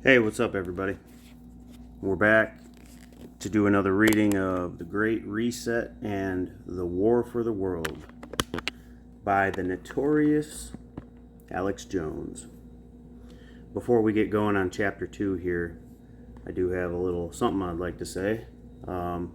Hey, what's up, everybody? We're back to do another reading of The Great Reset and The War for the World by the notorious Alex Jones. Before we get going on chapter 2 here, I do have a little something I'd like to say. Been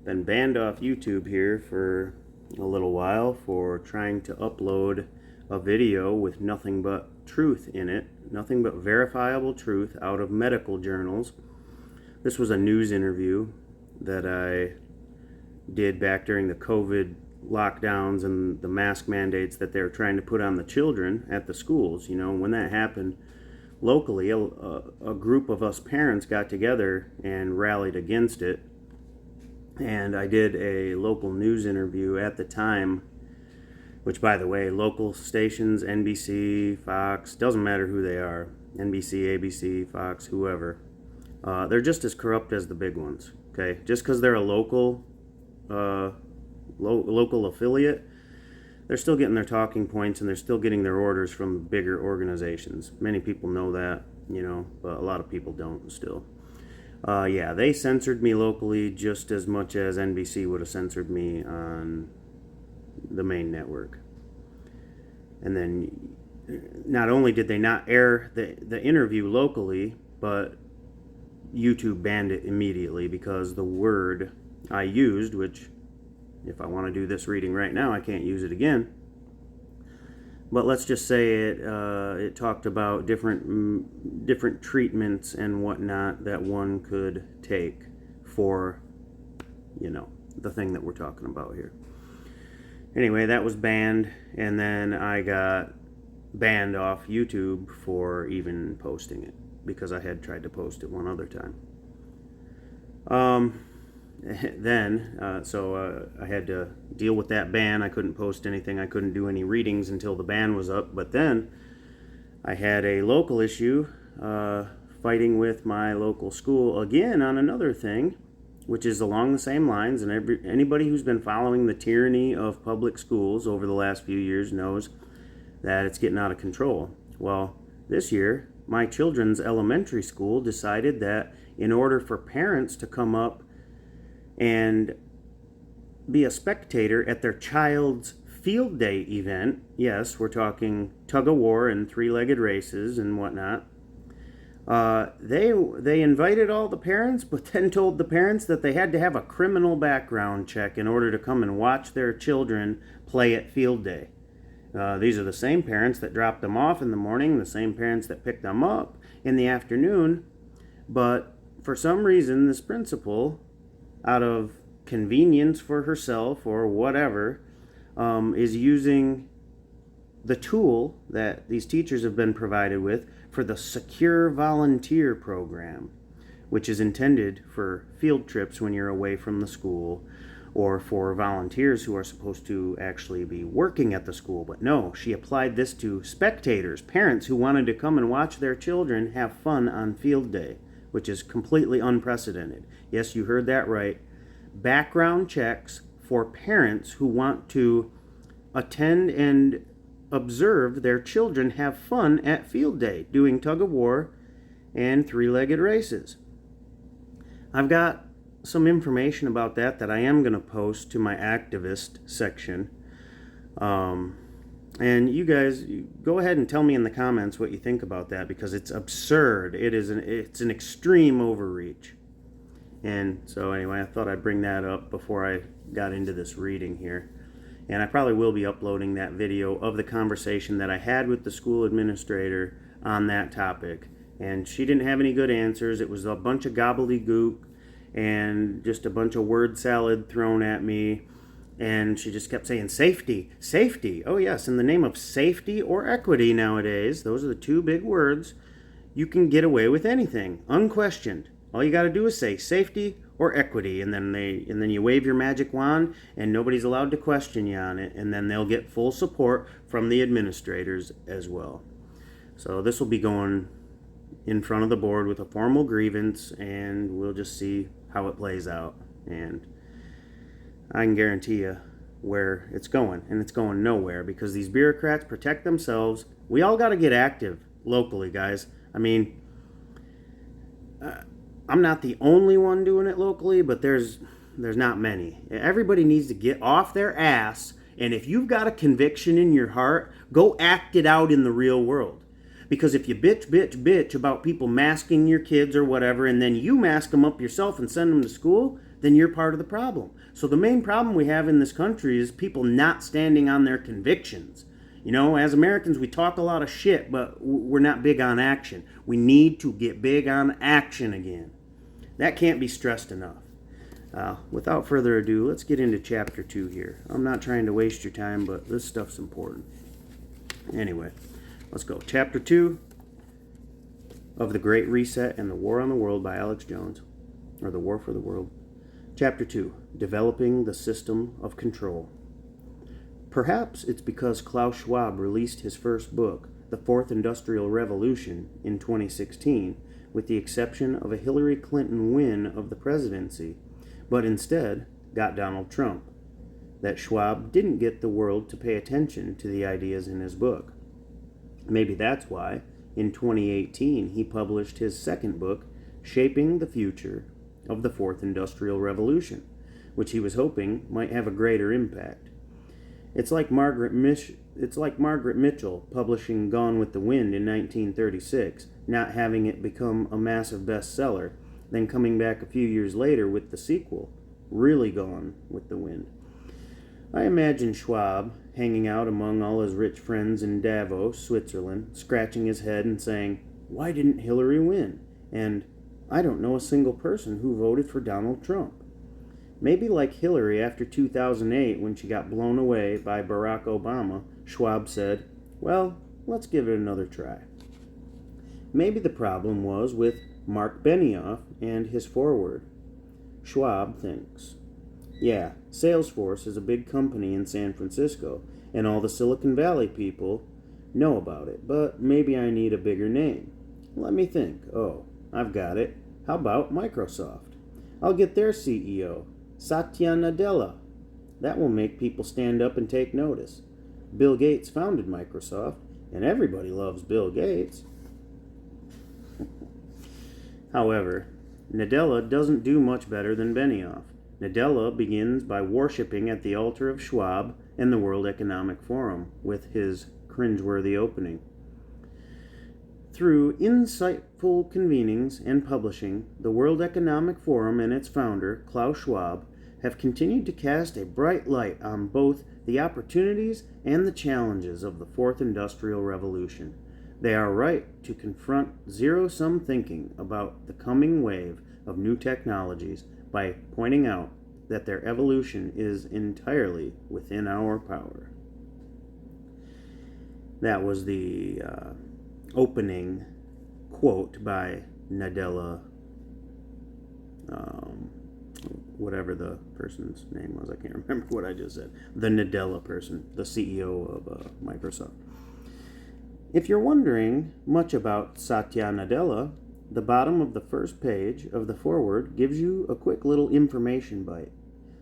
banned off YouTube here for a little while for trying to upload a video with nothing but truth in it, nothing but verifiable truth out of medical journals. This was a news interview that I did back during the COVID lockdowns and the mask mandates that they were trying to put on the children at the schools. You know, when that happened locally, a group of us parents got together and rallied against it. And I did a local news interview at the time, which, by the way, local stations, NBC, Fox, doesn't matter who they are, NBC, ABC, Fox, whoever, they're just as corrupt as the big ones. Okay, just because they're a local affiliate, they're still getting their talking points and they're still getting their orders from bigger organizations. Many people know that, you know, but a lot of people don't still. Yeah, they censored me locally just as much as NBC would have censored me on the main network. And then not only did they not air the interview locally, but YouTube banned it immediately because the word I used, which if I want to do this reading right now, I can't use it again. But let's just say it talked about different treatments and whatnot that one could take for, you know, the thing that we're talking about here. Anyway, that was banned, and then I got banned off YouTube for even posting it because I had tried to post it one other time. So I had to deal with that ban. I couldn't post anything. I couldn't do any readings until the ban was up. But then I had a local issue fighting with my local school again on another thing, which is along the same lines. And anybody who's been following the tyranny of public schools over the last few years knows that it's getting out of control. Well, this year, my children's elementary school decided that in order for parents to come up and be a spectator at their child's field day event, yes, we're talking tug of war and three-legged races and whatnot, they invited all the parents, but then told the parents that they had to have a criminal background check in order to come and watch their children play at field day. These are the same parents that dropped them off in the morning, the same parents that picked them up in the afternoon, but for some reason this principal, out of convenience for herself or whatever, is using the tool that these teachers have been provided with for the Secure Volunteer Program, which is intended for field trips when you're away from the school, or for volunteers who are supposed to actually be working at the school. But no, she applied this to spectators, parents who wanted to come and watch their children have fun on field day, which is completely unprecedented. Yes, you heard that right. Background checks for parents who want to attend and observe their children have fun at field day, doing tug of war and three-legged races. I've got some information about that I am going to post to my activist section. And you guys, go ahead and tell me in the comments what you think about that, because it's absurd. It's an extreme overreach. And so anyway, I thought I'd bring that up before I got into this reading here. And I probably will be uploading that video of the conversation that I had with the school administrator on that topic. And she didn't have any good answers. It was a bunch of gobbledygook and just a bunch of word salad thrown at me. And she just kept saying, safety, safety. Oh yes, in the name of safety or equity nowadays, those are the two big words, you can get away with anything, unquestioned. All you got to do is say safety or equity, and then you wave your magic wand, and nobody's allowed to question you on it, and then they'll get full support from the administrators as well. So this will be going in front of the board with a formal grievance, and we'll just see how it plays out. And I can guarantee you where it's going, and it's going nowhere, because these bureaucrats protect themselves. We all got to get active locally, guys. I mean, I'm not the only one doing it locally, but there's not many. Everybody needs to get off their ass, and if you've got a conviction in your heart, go act it out in the real world. Because if you bitch about people masking your kids or whatever, and then you mask them up yourself and send them to school, then you're part of the problem. So the main problem we have in this country is people not standing on their convictions. You know, as Americans, we talk a lot of shit, but we're not big on action. We need to get big on action again. That can't be stressed enough. Without further ado, let's get into chapter 2 here. I'm not trying to waste your time, but this stuff's important. Anyway, let's go. Chapter 2 of The Great Reset and the War on the World by Alex Jones, or The War for the World. Chapter 2, Developing the System of Control. Perhaps it's because Klaus Schwab released his first book, The Fourth Industrial Revolution, in 2016, with the exception of a Hillary Clinton win of the presidency, but instead got Donald Trump, that Schwab didn't get the world to pay attention to the ideas in his book. Maybe that's why, in 2018, he published his second book, Shaping the Future of the Fourth Industrial Revolution, which he was hoping might have a greater impact. It's like Margaret Mitchell publishing Gone with the Wind in 1936, not having it become a massive bestseller, then coming back a few years later with the sequel, Really Gone with the Wind. I imagine Schwab hanging out among all his rich friends in Davos, Switzerland, scratching his head and saying, "Why didn't Hillary win?" And, "I don't know a single person who voted for Donald Trump." Maybe like Hillary after 2008 when she got blown away by Barack Obama, Schwab said, "Well, let's give it another try." Maybe the problem was with Mark Benioff and his foreword. Schwab thinks, "Yeah, Salesforce is a big company in San Francisco, and all the Silicon Valley people know about it, but maybe I need a bigger name. Let me think. Oh, I've got it. How about Microsoft? I'll get their CEO, Satya Nadella. That will make people stand up and take notice. Bill Gates founded Microsoft, and everybody loves Bill Gates." However, Nadella doesn't do much better than Benioff. Nadella begins by worshipping at the altar of Schwab and the World Economic Forum with his cringeworthy opening. Through insightful convenings and publishing, the World Economic Forum and its founder, Klaus Schwab, have continued to cast a bright light on both the opportunities and the challenges of the Fourth Industrial Revolution. They are right to confront zero-sum thinking about the coming wave of new technologies by pointing out that their evolution is entirely within our power. That was the opening quote by Nadella, whatever the person's name was. I can't remember what I just said. The Nadella person, the CEO of Microsoft. If you're wondering much about Satya Nadella, the bottom of the first page of the foreword gives you a quick little information bite.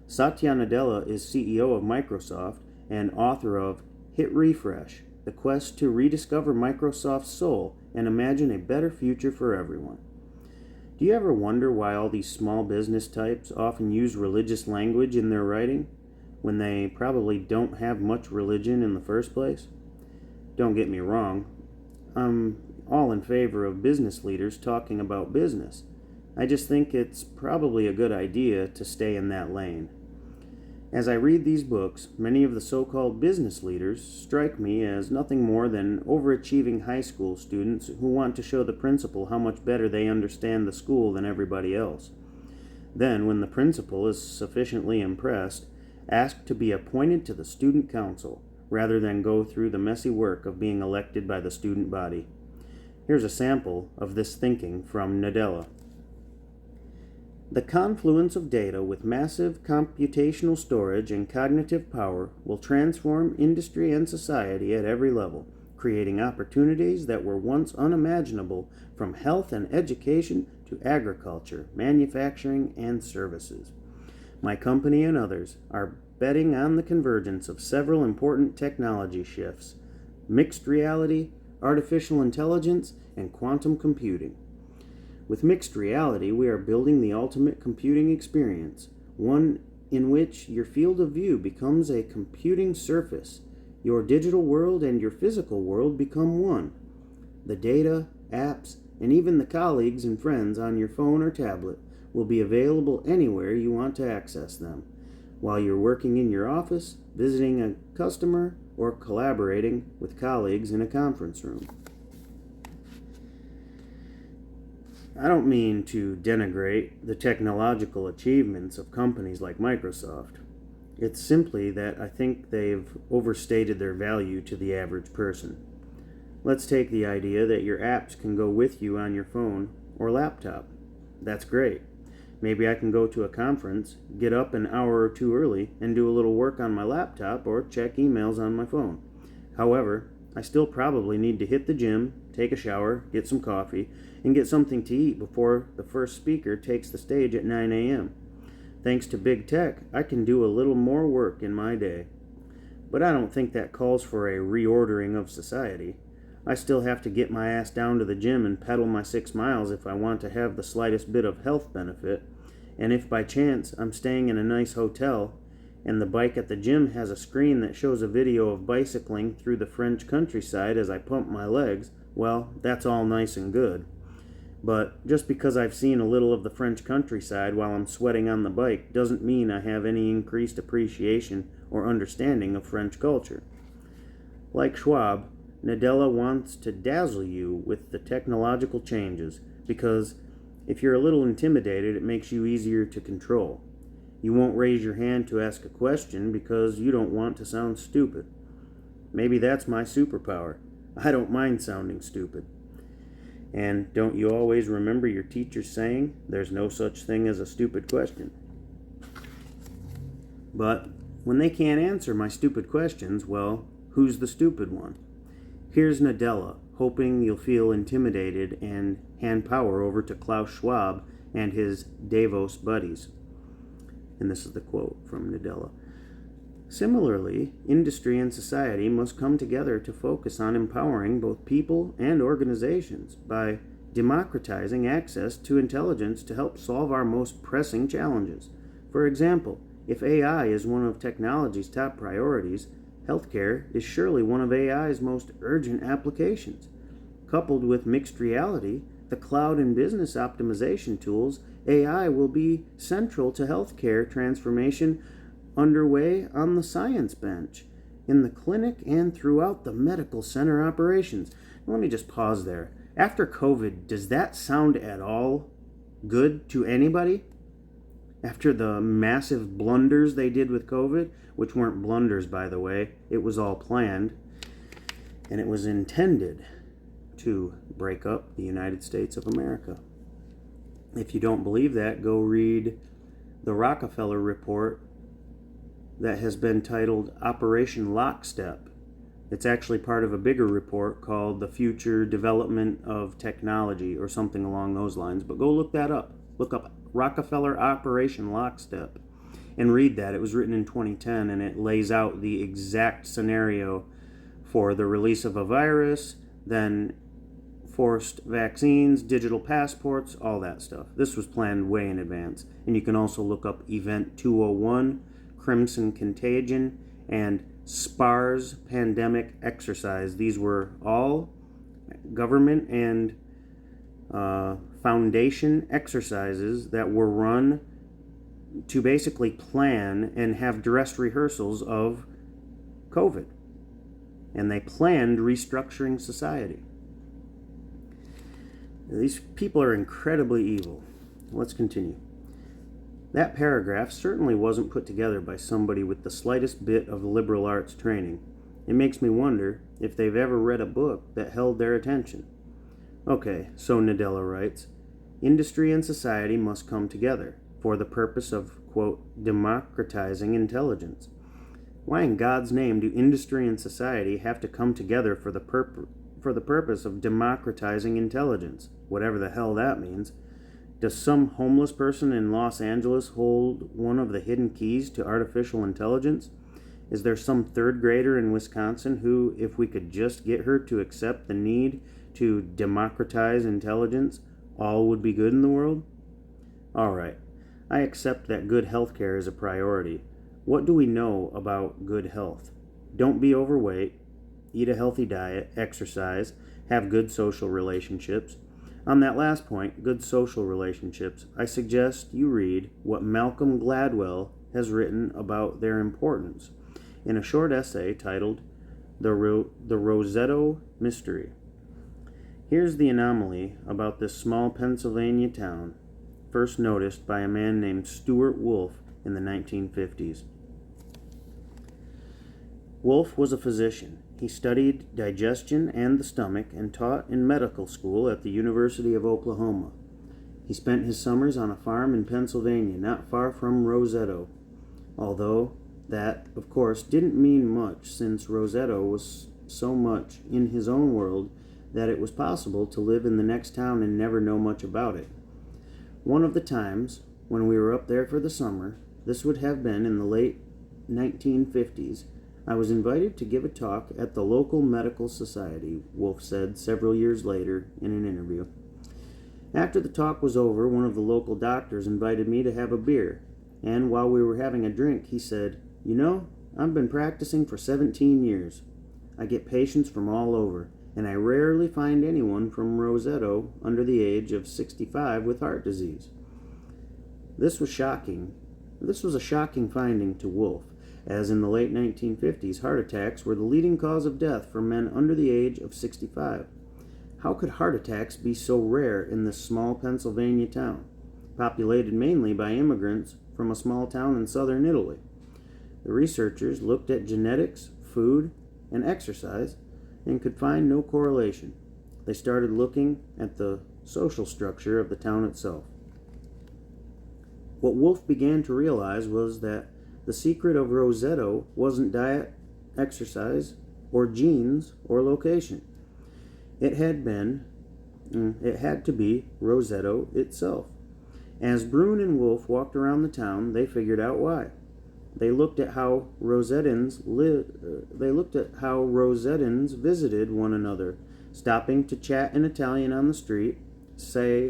Satya Nadella is CEO of Microsoft and author of Hit Refresh, The Quest to Rediscover Microsoft's Soul and Imagine a Better Future for Everyone. Do you ever wonder why all these small business types often use religious language in their writing when they probably don't have much religion in the first place? Don't get me wrong, I'm all in favor of business leaders talking about business. I just think it's probably a good idea to stay in that lane. As I read these books, many of the so-called business leaders strike me as nothing more than overachieving high school students who want to show the principal how much better they understand the school than everybody else. Then, when the principal is sufficiently impressed, ask to be appointed to the student council, rather than go through the messy work of being elected by the student body. Here's a sample of this thinking from Nadella. The confluence of data with massive computational storage and cognitive power will transform industry and society at every level, creating opportunities that were once unimaginable from health and education to agriculture, manufacturing, and services. My company and others are betting on the convergence of several important technology shifts: mixed reality, artificial intelligence, and quantum computing. With mixed reality, we are building the ultimate computing experience, one in which your field of view becomes a computing surface. Your digital world and your physical world become one. The data, apps, and even the colleagues and friends on your phone or tablet will be available anywhere you want to access them, while you're working in your office, visiting a customer, or collaborating with colleagues in a conference room. I don't mean to denigrate the technological achievements of companies like Microsoft. It's simply that I think they've overstated their value to the average person. Let's take the idea that your apps can go with you on your phone or laptop. That's great. Maybe I can go to a conference, get up an hour or two early, and do a little work on my laptop or check emails on my phone. However, I still probably need to hit the gym, take a shower, get some coffee, and get something to eat before the first speaker takes the stage at 9 a.m. Thanks to big tech, I can do a little more work in my day. But I don't think that calls for a reordering of society. I still have to get my ass down to the gym and pedal my 6 miles if I want to have the slightest bit of health benefit. And if by chance I'm staying in a nice hotel and the bike at the gym has a screen that shows a video of bicycling through the French countryside as I pump my legs, well, that's all nice and good. But just because I've seen a little of the French countryside while I'm sweating on the bike doesn't mean I have any increased appreciation or understanding of French culture. Like Schwab, Nadella wants to dazzle you with the technological changes because if you're a little intimidated, it makes you easier to control. You won't raise your hand to ask a question because you don't want to sound stupid. Maybe that's my superpower. I don't mind sounding stupid. And don't you always remember your teacher saying, there's no such thing as a stupid question? But when they can't answer my stupid questions, well, who's the stupid one? Here's Nadella, hoping you'll feel intimidated and hand power over to Klaus Schwab and his Davos buddies. And this is the quote from Nadella. Similarly, industry and society must come together to focus on empowering both people and organizations by democratizing access to intelligence to help solve our most pressing challenges. For example, if AI is one of technology's top priorities, healthcare is surely one of AI's most urgent applications. Coupled with mixed reality, the cloud and business optimization tools, AI will be central to healthcare transformation underway on the science bench, in the clinic, and throughout the medical center operations. Let me just pause there. After COVID, does that sound at all good to anybody? After the massive blunders they did with COVID, which weren't blunders, by the way, it was all planned, and it was intended to break up the United States of America. If you don't believe that, go read the Rockefeller report that has been titled Operation Lockstep. It's actually part of a bigger report called The Future Development of Technology or something along those lines, but go look that up. Look up Rockefeller Operation Lockstep and read that. It was written in 2010 and it lays out the exact scenario for the release of a virus, then forced vaccines, digital passports, all that stuff. This was planned way in advance. And you can also look up Event 201, Crimson Contagion, and SPARS Pandemic Exercise. These were all government and foundation exercises that were run to basically plan and have dress rehearsals of COVID. And they planned restructuring society. These people are incredibly evil. Let's continue. That paragraph certainly wasn't put together by somebody with the slightest bit of liberal arts training. It makes me wonder if they've ever read a book that held their attention. Okay, so Nadella writes, industry and society must come together for the purpose of, quote, democratizing intelligence. Why in God's name do industry and society have to come together for the purpose of democratizing intelligence, whatever the hell that means? Does some homeless person in Los Angeles hold one of the hidden keys to artificial intelligence? Is there some third grader in Wisconsin who, if we could just get her to accept the need to democratize intelligence, all would be good in the world? All right, I accept that good health care is a priority. What do we know about good health? Don't be overweight, eat a healthy diet, exercise, have good social relationships. On that last point, good social relationships, I suggest you read what Malcolm Gladwell has written about their importance in a short essay titled The Rosetto Mystery. Here's the anomaly about this small Pennsylvania town, first noticed by a man named Stuart Wolf in the 1950s. Wolf was a physician. He studied digestion and the stomach and taught in medical school at the University of Oklahoma. He spent his summers on a farm in Pennsylvania, not far from Rosetto, although that, of course, didn't mean much since Rosetto was so much in his own world that it was possible to live in the next town and never know much about it. One of the times when we were up there for the summer, this would have been in the late 1950s, I was invited to give a talk at the local medical society, Wolf said several years later in an interview. After the talk was over, one of the local doctors invited me to have a beer, and while we were having a drink, he said, "You know, I've been practicing for 17 years. I get patients from all over, and I rarely find anyone from Rosetto under the age of 65 with heart disease." This was shocking. This was a shocking finding to Wolf, as in the late 1950s, heart attacks were the leading cause of death for men under the age of 65. How could heart attacks be so rare in this small Pennsylvania town, populated mainly by immigrants from a small town in southern Italy? The researchers looked at genetics, food, and exercise and could find no correlation. They started looking at the social structure of the town itself. What Wolf began to realize was that the secret of Rosetto wasn't diet, exercise, or genes, or location. It had to be Rosetto itself. As Brune and Wolf walked around the town, they figured out why. They looked at how Rosettans visited one another, stopping to chat in Italian on the street,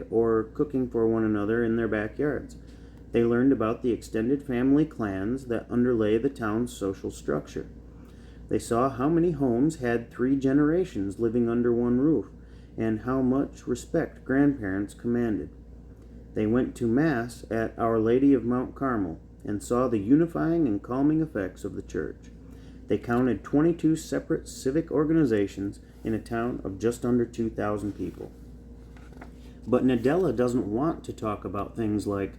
or cooking for one another in their backyards. They learned about the extended family clans that underlay the town's social structure. They saw how many homes had 3 generations living under one roof, and how much respect grandparents commanded. They went to Mass at Our Lady of Mount Carmel and saw the unifying and calming effects of the church. They counted 22 separate civic organizations in a town of just under 2,000 people. But Nadella doesn't want to talk about things like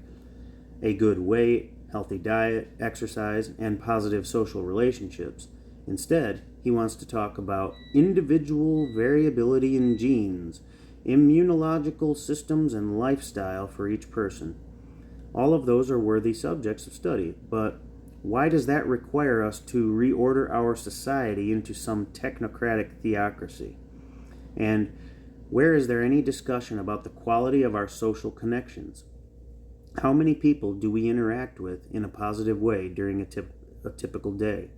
a good weight, healthy diet, exercise, and positive social relationships. Instead, he wants to talk about individual variability in genes, immunological systems, and lifestyle for each person. All of those are worthy subjects of study, but why does that require us to reorder our society into some technocratic theocracy? And where is there any discussion about the quality of our social connections? How many people do we interact with in a positive way during a typical day?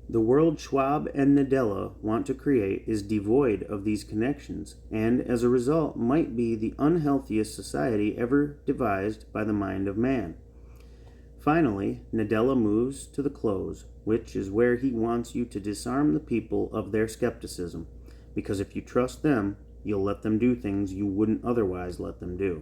The world Schwab and Nadella want to create is devoid of these connections, and as a result might be the unhealthiest society ever devised by the mind of man. Finally, Nadella moves to the close, which is where he wants you to disarm the people of their skepticism, because if you trust them, you'll let them do things you wouldn't otherwise let them do.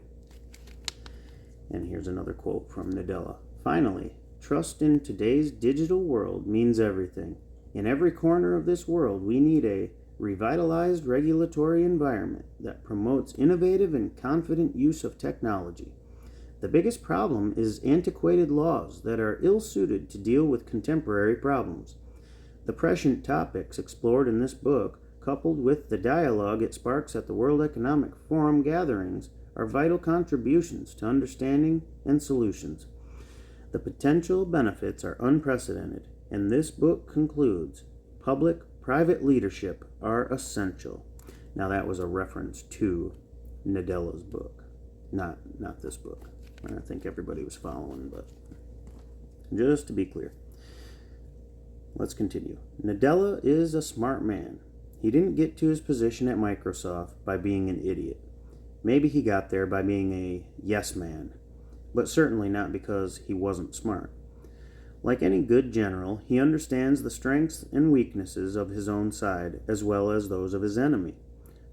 And here's another quote from Nadella. Finally, trust in today's digital world means everything. In every corner of this world, we need a revitalized regulatory environment that promotes innovative and confident use of technology. The biggest problem is antiquated laws that are ill-suited to deal with contemporary problems. The prescient topics explored in this book, coupled with the dialogue it sparks at the World Economic Forum gatherings, are vital contributions to understanding and solutions. The potential benefits are unprecedented, and this book concludes, public-private leadership are essential. Now that was a reference to Nadella's book, not this book. I think everybody was following, but just to be clear. Let's continue. Nadella is a smart man. He didn't get to his position at Microsoft by being an idiot. Maybe he got there by being a yes man, but certainly not because he wasn't smart. Like any good general, he understands the strengths and weaknesses of his own side as well as those of his enemy.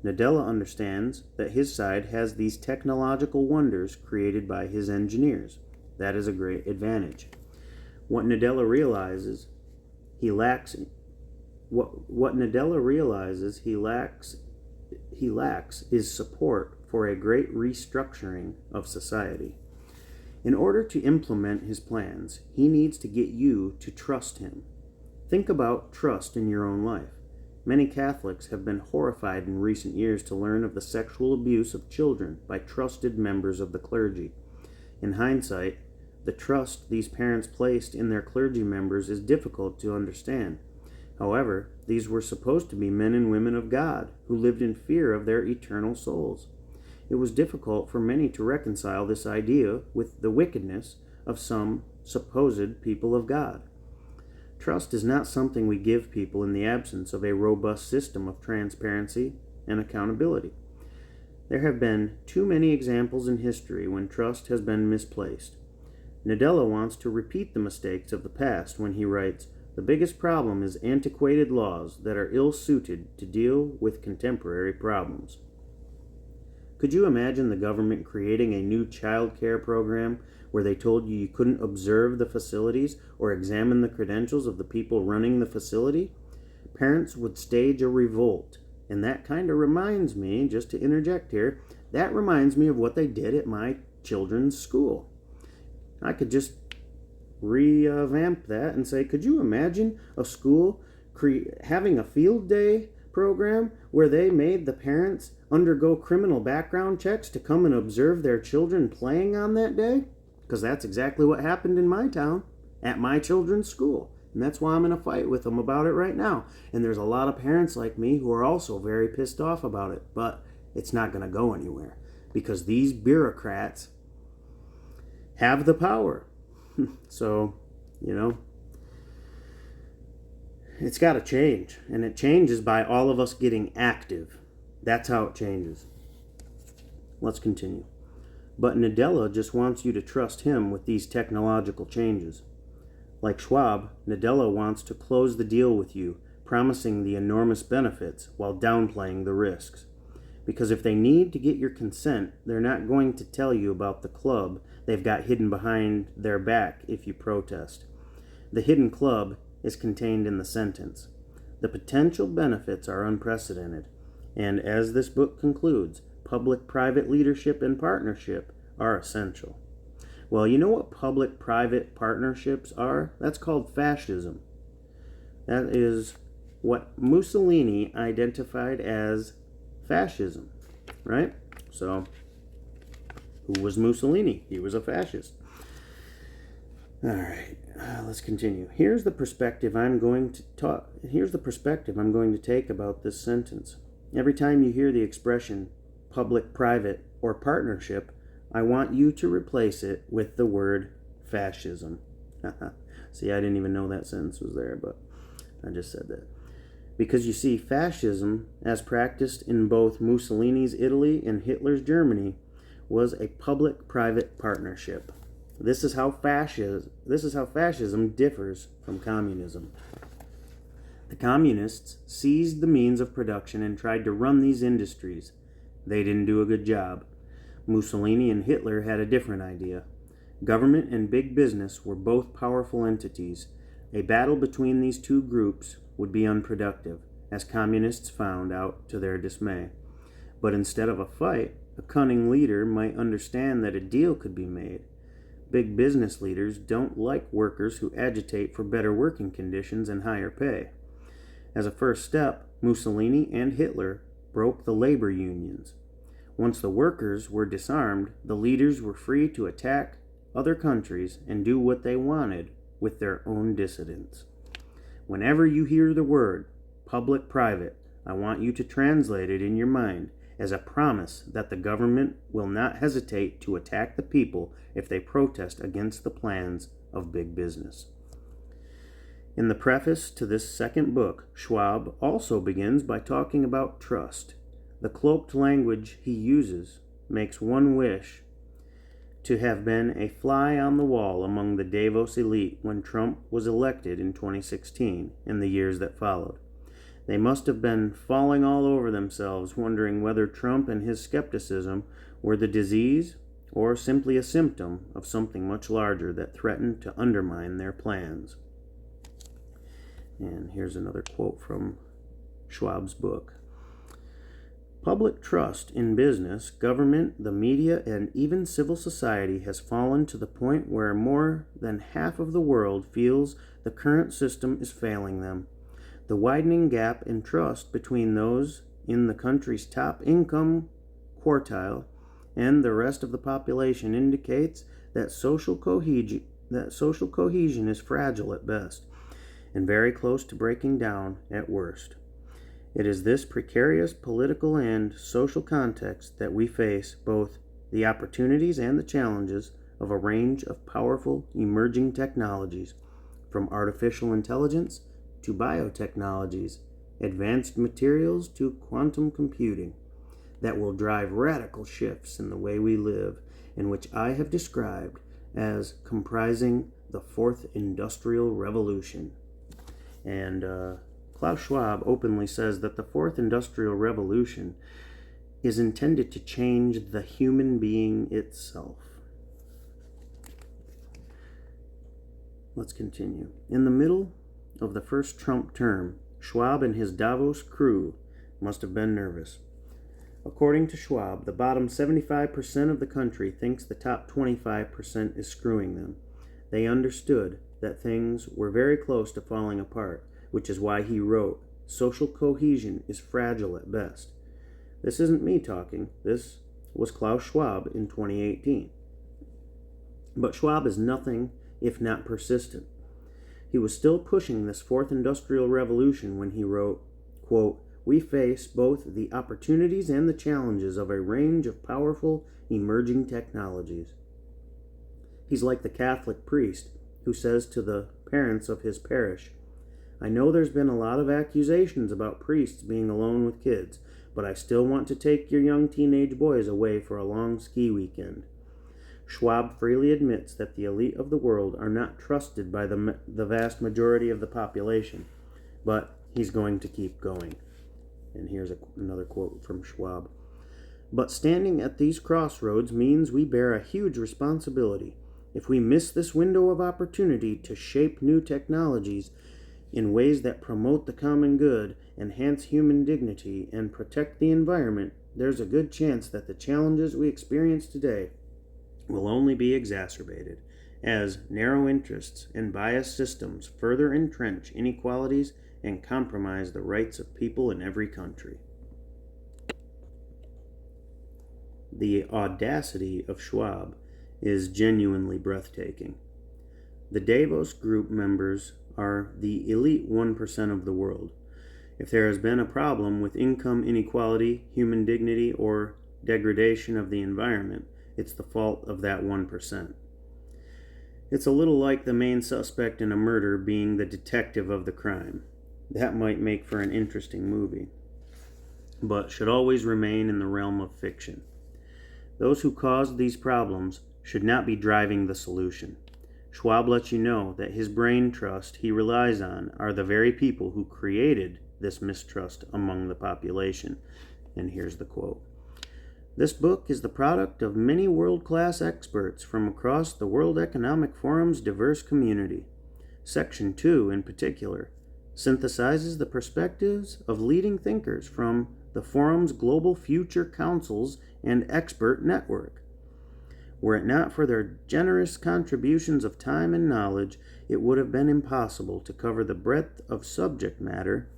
Nadella understands that his side has these technological wonders created by his engineers. That is a great advantage. What Nadella realizes he lacks is support for a great restructuring of society. In order to implement his plans, he needs to get you to trust him. Think about trust in your own life. Many Catholics have been horrified in recent years to learn of the sexual abuse of children by trusted members of the clergy. In hindsight, the trust these parents placed in their clergy members is difficult to understand. However, these were supposed to be men and women of God who lived in fear of their eternal souls. It was difficult for many to reconcile this idea with the wickedness of some supposed people of God. Trust is not something we give people in the absence of a robust system of transparency and accountability. There have been too many examples in history when trust has been misplaced. Nadella wants to repeat the mistakes of the past when he writes, "The biggest problem is antiquated laws that are ill-suited to deal with contemporary problems." Could you imagine the government creating a new child care program where they told you couldn't observe the facilities or examine the credentials of the people running the facility? Parents would stage a revolt. And that kind of reminds me, just to interject here, that reminds me of what they did at my children's school. I could just revamp that and say, could you imagine a school having a field day program where they made the parents undergo criminal background checks to come and observe their children playing on that day? Because that's exactly what happened in my town at my children's school. And that's why I'm in a fight with them about it right now. And there's a lot of parents like me who are also very pissed off about it. But it's not going to go anywhere because these bureaucrats have the power. So, it's got to change. And it changes by all of us getting active. That's how it changes. Let's continue. But Nadella just wants you to trust him with these technological changes. Like Schwab, Nadella wants to close the deal with you, promising the enormous benefits while downplaying the risks. Because if they need to get your consent, they're not going to tell you about the club they've got hidden behind their back if you protest. The hidden club is contained in the sentence. The potential benefits are unprecedented, and as this book concludes, public-private leadership and partnership are essential. Well, you know what public-private partnerships are? That's called fascism. That is what Mussolini identified as fascism, right? So, who was Mussolini? He was a fascist. All right, let's continue. Here's the perspective I'm going to take about this sentence. Every time you hear the expression public-private or partnership, I want you to replace it with the word fascism. See, I didn't even know that sentence was there, but I just said that. Because you see, fascism, as practiced in both Mussolini's Italy and Hitler's Germany, was a public-private partnership. This is how fascism differs from communism. The communists seized the means of production and tried to run these industries. They didn't do a good job. Mussolini and Hitler had a different idea. Government and big business were both powerful entities. A battle between these two groups would be unproductive, as communists found out to their dismay. But instead of a fight, a cunning leader might understand that a deal could be made. Big business leaders don't like workers who agitate for better working conditions and higher pay. As a first step, Mussolini and Hitler broke the labor unions. Once the workers were disarmed, the leaders were free to attack other countries and do what they wanted with their own dissidents. Whenever you hear the word public-private, I want you to translate it in your mind as a promise that the government will not hesitate to attack the people if they protest against the plans of big business. In the preface to this second book, Schwab also begins by talking about trust. The cloaked language he uses makes one wish to have been a fly on the wall among the Davos elite when Trump was elected in 2016 and the years that followed. They must have been falling all over themselves, wondering whether Trump and his skepticism were the disease or simply a symptom of something much larger that threatened to undermine their plans. And here's another quote from Schwab's book. Public trust in business, government, the media, and even civil society has fallen to the point where more than half of the world feels the current system is failing them. The widening gap in trust between those in the country's top income quartile and the rest of the population indicates that social cohesion is fragile at best and very close to breaking down at worst. It is this precarious political and social context that we face both the opportunities and the challenges of a range of powerful emerging technologies, from artificial intelligence to biotechnologies, advanced materials to quantum computing, that will drive radical shifts in the way we live, and which I have described as comprising the Fourth Industrial Revolution. And Klaus Schwab openly says that the Fourth Industrial Revolution is intended to change the human being itself. Let's continue. In the middle of the first Trump term, Schwab and his Davos crew must have been nervous. According to Schwab, the bottom 75% of the country thinks the top 25% is screwing them. They understood that things were very close to falling apart, which is why he wrote, "Social cohesion is fragile at best." This isn't me talking. This was Klaus Schwab in 2018. But Schwab is nothing if not persistent. He was still pushing this Fourth Industrial Revolution when he wrote, quote, "We face both the opportunities and the challenges of a range of powerful emerging technologies." He's like the Catholic priest who says to the parents of his parish, "I know there's been a lot of accusations about priests being alone with kids, but I still want to take your young teenage boys away for a long ski weekend." Schwab freely admits that the elite of the world are not trusted by the vast majority of the population, but he's going to keep going. And here's another quote from Schwab. "But standing at these crossroads means we bear a huge responsibility. If we miss this window of opportunity to shape new technologies in ways that promote the common good, enhance human dignity, and protect the environment, there's a good chance that the challenges we experience today will only be exacerbated, as narrow interests and biased systems further entrench inequalities and compromise the rights of people in every country." The audacity of Schwab is genuinely breathtaking. The Davos group members are the elite 1% of the world. If there has been a problem with income inequality, human dignity, or degradation of the environment, it's the fault of that 1%. It's a little like the main suspect in a murder being the detective of the crime. That might make for an interesting movie, but should always remain in the realm of fiction. Those who caused these problems should not be driving the solution. Schwab lets you know that his brain trust he relies on are the very people who created this mistrust among the population. And here's the quote. "This book is the product of many world-class experts from across the World Economic Forum's diverse community. Section 2, in particular, synthesizes the perspectives of leading thinkers from the Forum's Global Future Councils and expert network. Were it not for their generous contributions of time and knowledge, it would have been impossible to cover the breadth of subject matter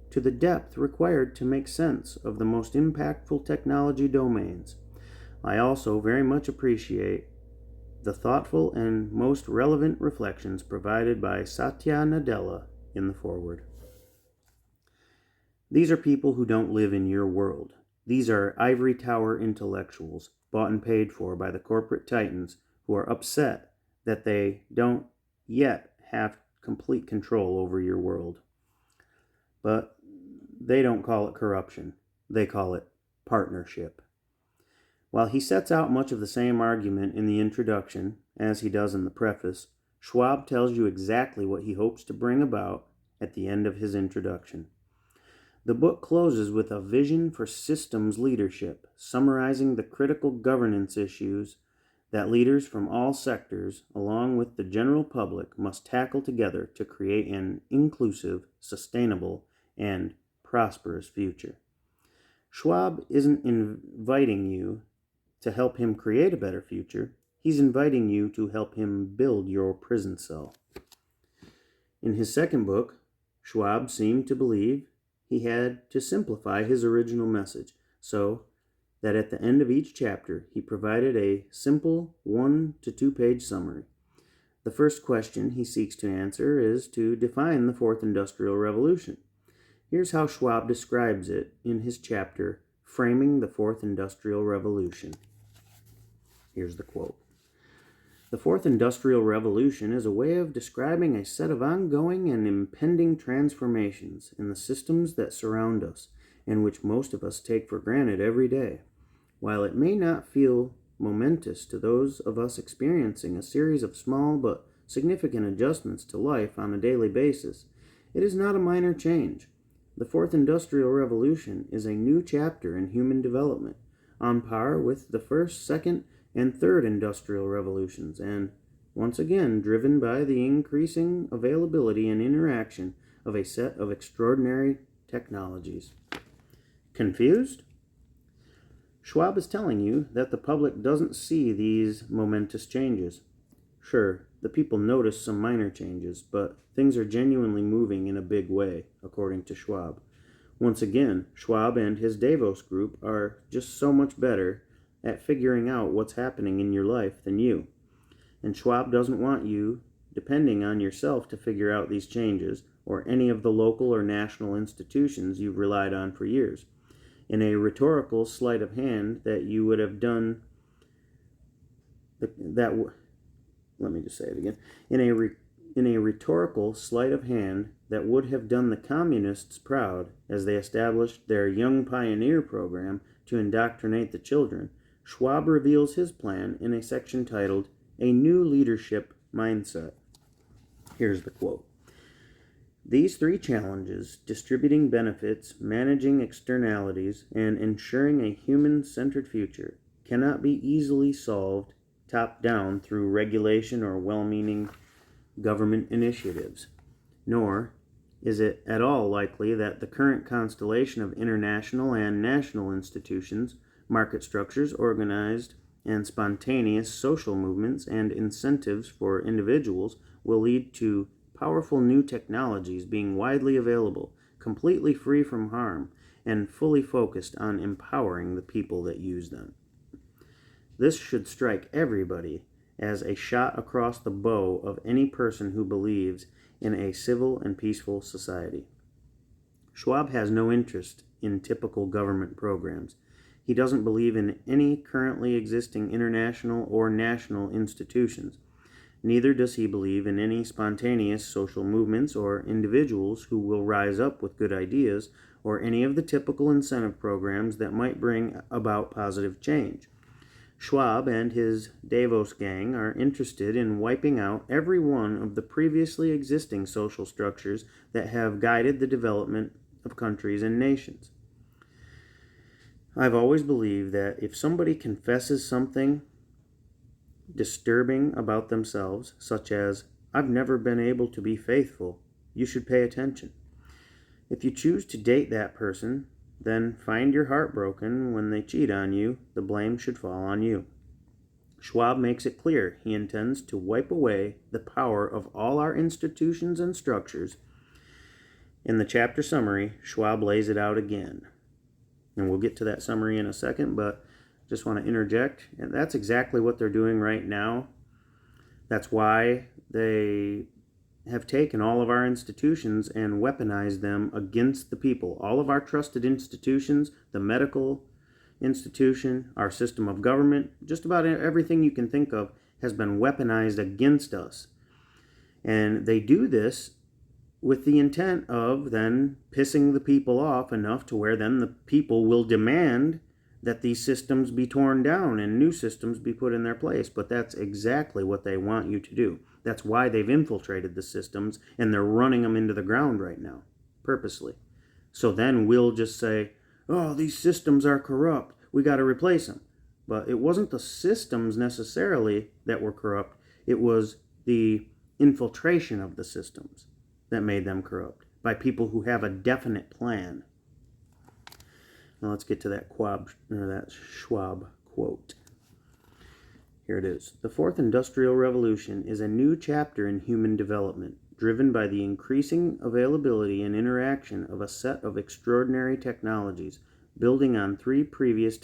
to the depth required to make sense of the most impactful technology domains. I also very much appreciate the thoughtful and most relevant reflections provided by Satya Nadella in the foreword." These are people who don't live in your world. These are ivory tower intellectuals, bought and paid for by the corporate titans, who are upset that they don't yet have complete control over your world. But they don't call it corruption. They call it partnership. While he sets out much of the same argument in the introduction as he does in the preface, Schwab tells you exactly what he hopes to bring about at the end of his introduction. The book closes with a vision for systems leadership, summarizing the critical governance issues that leaders from all sectors, along with the general public, must tackle together to create an inclusive, sustainable, and prosperous future. Schwab isn't inviting you to help him create a better future. He's inviting you to help him build your prison cell. In his second book, Schwab seemed to believe he had to simplify his original message, so that at the end of each chapter he provided a simple 1 to 2 page summary. The first question he seeks to answer is to define the Fourth Industrial Revolution. Here's how Schwab describes it in his chapter, Framing the Fourth Industrial Revolution. Here's the quote. The Fourth Industrial Revolution is a way of describing a set of ongoing and impending transformations in the systems that surround us and which most of us take for granted every day. While it may not feel momentous to those of us experiencing a series of small but significant adjustments to life on a daily basis, it is not a minor change. The Fourth Industrial Revolution is a new chapter in human development, on par with the first, second, and third industrial revolutions, and once again driven by the increasing availability and interaction of a set of extraordinary technologies. Confused? Schwab is telling you that the public doesn't see these momentous changes. Sure, the people notice some minor changes, but things are genuinely moving in a big way, according to Schwab. Once again, Schwab and his Davos group are just so much better at figuring out what's happening in your life than you. And Schwab doesn't want you depending on yourself to figure out these changes, or any of the local or national institutions you've relied on for years. In a rhetorical sleight of hand that you would have done let me just say it again. In a rhetorical sleight of hand that would have done the communists proud as they established their Young Pioneer program to indoctrinate the children, Schwab reveals his plan in a section titled, A New Leadership Mindset. Here's the quote. These three challenges, distributing benefits, managing externalities, and ensuring a human-centered future, cannot be easily solved top-down through regulation or well-meaning government initiatives, nor is it at all likely that the current constellation of international and national institutions, market structures, organized and spontaneous social movements, and incentives for individuals will lead to powerful new technologies being widely available, completely free from harm, and fully focused on empowering the people that use them. This should strike everybody as a shot across the bow of any person who believes in a civil and peaceful society. Schwab has no interest in typical government programs. He doesn't believe in any currently existing international or national institutions. Neither does he believe in any spontaneous social movements or individuals who will rise up with good ideas, or any of the typical incentive programs that might bring about positive change. Schwab and his Davos gang are interested in wiping out every one of the previously existing social structures that have guided the development of countries and nations. I've always believed that if somebody confesses something disturbing about themselves, such as, I've never been able to be faithful, you should pay attention. If you choose to date that person, then find your heart broken when they cheat on you, the blame should fall on you. Schwab makes it clear he intends to wipe away the power of all our institutions and structures. In the chapter summary, Schwab lays it out again. And we'll get to that summary in a second, but just want to interject. And that's exactly what they're doing right now. That's why they have taken all of our institutions and weaponized them against the people. All of our trusted institutions, the medical institution, our system of government, just about everything you can think of has been weaponized against us. And they do this with the intent of then pissing the people off enough to where then the people will demand that these systems be torn down and new systems be put in their place. But that's exactly what they want you to do. That's why they've infiltrated the systems and they're running them into the ground right now, purposely. So then we'll just say, oh, these systems are corrupt. We got to replace them. But it wasn't the systems necessarily that were corrupt. It was the infiltration of the systems that made them corrupt by people who have a definite plan. Now let's get to that Schwab quote. Here it is. The Fourth Industrial Revolution is a new chapter in human development, driven by the increasing availability and interaction of a set of extraordinary technologies, building on three previous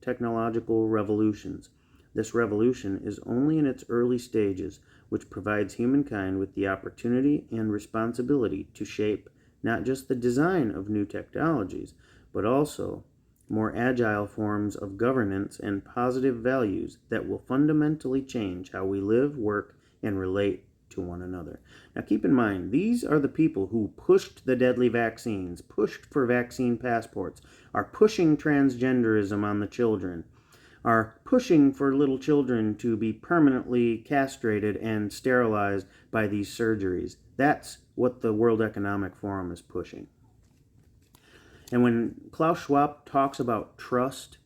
technological revolutions. This revolution is only in its early stages, which provides humankind with the opportunity and responsibility to shape not just the design of new technologies, but also more agile forms of governance and positive values that will fundamentally change how we live, work, and relate to one another. Now keep in mind, these are the people who pushed the deadly vaccines, pushed for vaccine passports, are pushing transgenderism on the children, are pushing for little children to be permanently castrated and sterilized by these surgeries. That's what the World Economic Forum is pushing. And when Klaus Schwab talks about trust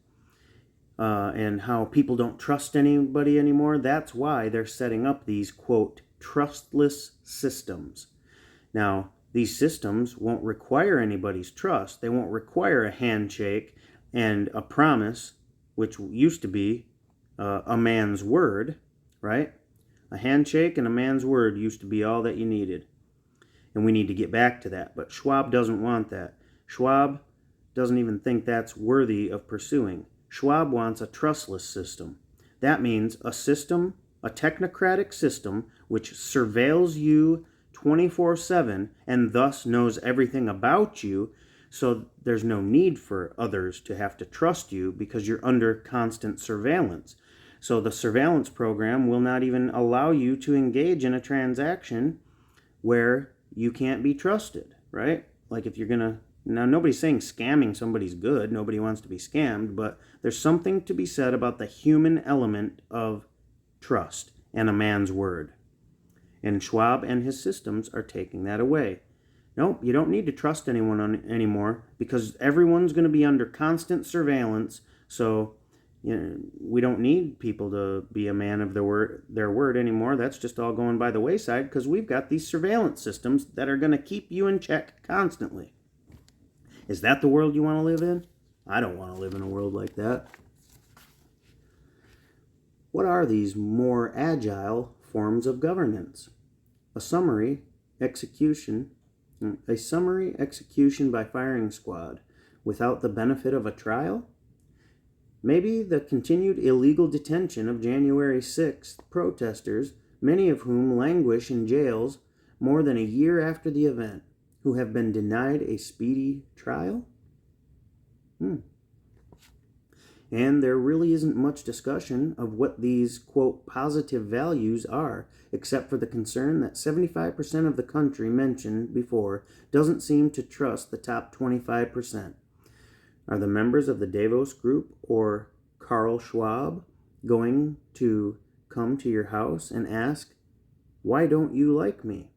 and how people don't trust anybody anymore, that's why they're setting up these, quote, trustless systems. Now, these systems won't require anybody's trust. They won't require a handshake and a promise, which used to be a man's word, right? A handshake and a man's word used to be all that you needed. And we need to get back to that. But Schwab doesn't want that. Schwab doesn't even think that's worthy of pursuing. Schwab wants a trustless system. That means a system, a technocratic system, which surveils you 24/7 and thus knows everything about you, so there's no need for others to have to trust you because you're under constant surveillance. So the surveillance program will not even allow you to engage in a transaction where you can't be trusted, right? Like if you're going to, now nobody's saying scamming somebody's good, nobody wants to be scammed, but there's something to be said about the human element of trust and a man's word. And Schwab and his systems are taking that away. Nope, you don't need to trust anyone anymore because everyone's going to be under constant surveillance, so we don't need people to be a man of their word anymore. That's just all going by the wayside because we've got these surveillance systems that are going to keep you in check constantly. Is that the world you want to live in? I don't want to live in a world like that. What are these more agile forms of governance? A summary execution by firing squad without the benefit of a trial? Maybe the continued illegal detention of January 6th protesters, many of whom languish in jails more than a year after the event, who have been denied a speedy trial? And there really isn't much discussion of what these, quote, positive values are, except for the concern that 75% of the country mentioned before doesn't seem to trust the top 25%. Are the members of the Davos Group or Carl Schwab going to come to your house and ask, why don't you like me?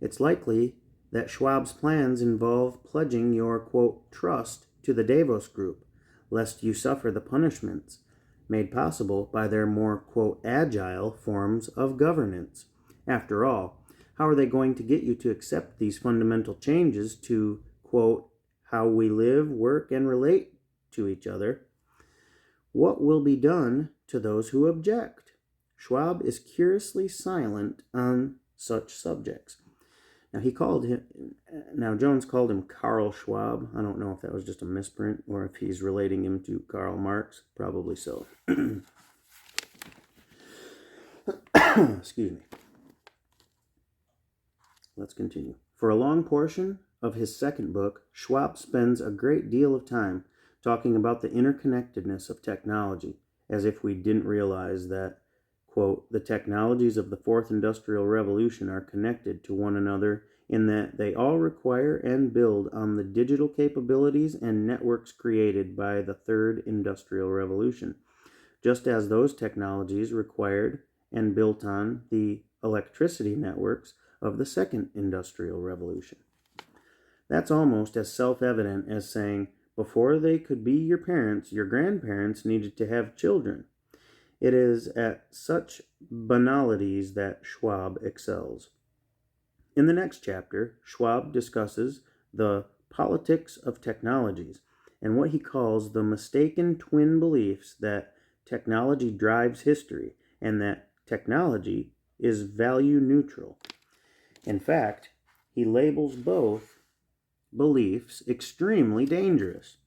It's likely that Schwab's plans involve pledging your, quote, trust to the Davos Group, lest you suffer the punishments made possible by their more, quote, agile forms of governance. After all, how are they going to get you to accept these fundamental changes to, quote, how we live, work, and relate to each other? What will be done to those who object? Schwab is curiously silent on such subjects. Now Jones called him Carl Schwab. I don't know if that was just a misprint or if he's relating him to Karl Marx. Probably so. Excuse me. Let's continue. For a long portion of his second book, Schwab spends a great deal of time talking about the interconnectedness of technology, as if we didn't realize that, quote, the technologies of the Fourth Industrial Revolution are connected to one another in that they all require and build on the digital capabilities and networks created by the Third Industrial Revolution, just as those technologies required and built on the electricity networks of the Second Industrial Revolution. That's almost as self-evident as saying, before they could be your parents, your grandparents needed to have children. It is at such banalities that Schwab excels. In the next chapter, Schwab discusses the politics of technologies and what he calls the mistaken twin beliefs that technology drives history and that technology is value neutral. In fact, he labels both beliefs extremely dangerous.